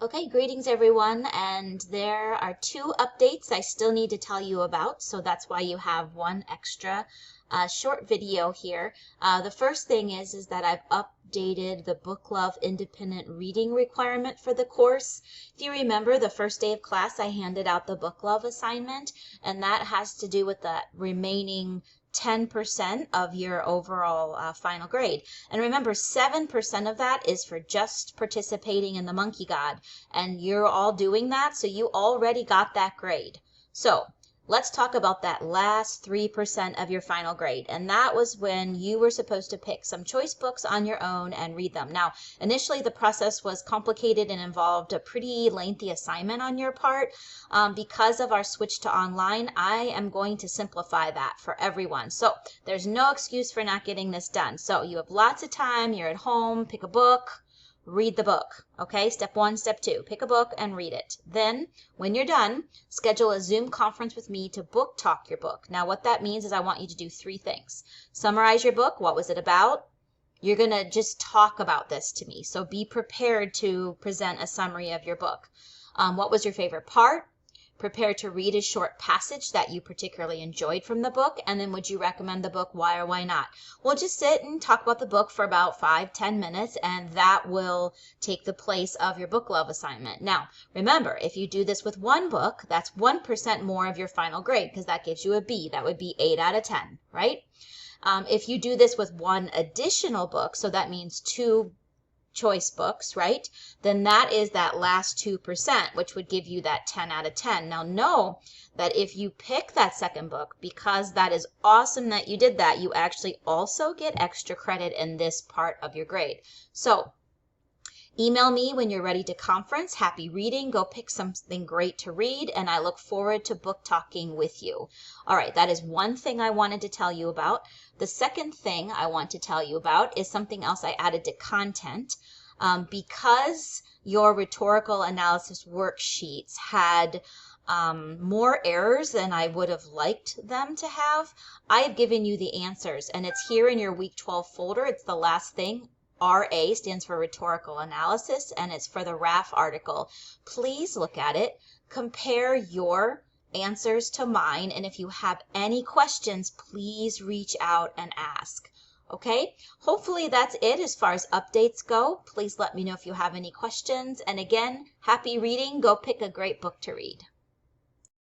Okay, greetings everyone, and there are two updates I still need to tell you about, so that's why you have one extra short video here. The first thing is that I've updated the Book Love Independent Reading requirement for the course. If you remember, the first day of class I handed out the Book Love assignment, and that has to do with the remaining 10% of your overall final grade. And remember, 7% of that is for just participating in the Monkey God. And you're all doing that, so you already got that grade. So let's talk about that last 3% of your final grade. And that was when you were supposed to pick some choice books on your own and read them. Now, initially the process was complicated and involved a pretty lengthy assignment on your part. Because of our switch to online, I am going to simplify that for everyone. So there's no excuse for not getting this done. So you have lots of time, you're at home, pick a book, read the book. Okay, step 1, step 2, pick a book and read it. Then when you're done, schedule a Zoom conference with me to book talk your book. Now what that means is I want you to do 3 things. Summarize your book. What was it about? You're going to just talk about this to me. So be prepared to present a summary of your book. What was your favorite part? Prepare to read a short passage that you particularly enjoyed from the book, and then would you recommend the book, why or why not? We'll just sit and talk about the book for about 5-10 minutes, and that will take the place of your book love assignment. Now, remember, if you do this with one book, that's 1% more of your final grade, because that gives you a B. That would be 8 out of 10, right? If you do this with one additional book, so that means 2 choice books, right? Then that is that last 2%, which would give you that 10 out of 10. Now know that if you pick that second book, because that is awesome that you did that, you actually also get extra credit in this part of your grade. So email me when you're ready to conference. Happy reading. Go pick something great to read, and I look forward to book talking with you. All right, that is one thing I wanted to tell you about. The second thing I want to tell you about is something else I added to content. Because your rhetorical analysis worksheets had more errors than I would have liked them to have, I have given you the answers, and it's here in your week 12 folder. It's the last thing. RA stands for Rhetorical Analysis, and it's for the RAF article. Please look at it, compare your answers to mine, and if you have any questions, please reach out and ask. Okay, hopefully that's it as far as updates go. Please let me know if you have any questions. And again, happy reading. Go pick a great book to read.